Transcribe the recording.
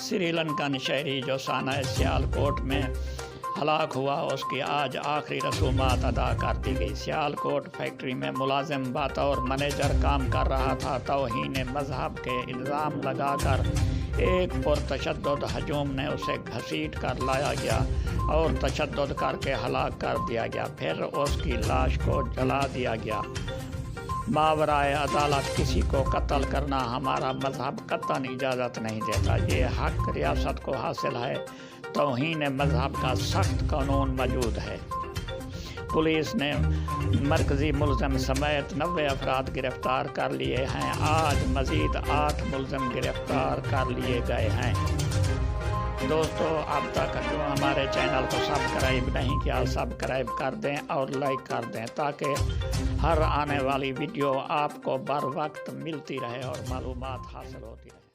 سری لنکن شہری جو سانحہ سیالکوٹ میں ہلاک ہوا اس کی آج آخری رسومات ادا کر دی گئی۔ سیالکوٹ فیکٹری میں ملازم بطور منیجر کام کر رہا تھا۔ توہین مذہب کے الزام لگا کر ایک پرتشدد ہجوم نے اسے گھسیٹ کر لایا گیا اور تشدد کر کے ہلاک کر دیا گیا، پھر اس کی لاش کو جلا دیا گیا۔ ماورائے عدالت کسی کو قتل کرنا ہمارا مذہب قطعاً اجازت نہیں دیتا۔ یہ حق ریاست کو حاصل ہے۔ توہین مذہب کا سخت قانون موجود ہے۔ پولیس نے مرکزی ملزم سمیت 90 افراد گرفتار کر لیے ہیں۔ آج مزید 8 ملزم گرفتار کر لیے گئے ہیں۔ دوستو، اب تک جو ہمارے چینل کو سبسکرائب نہیں کیا سبسکرائب کر دیں اور لائک کر دیں تاکہ ہر آنے والی ویڈیو آپ کو بر وقت ملتی رہے اور معلومات حاصل ہوتی رہے۔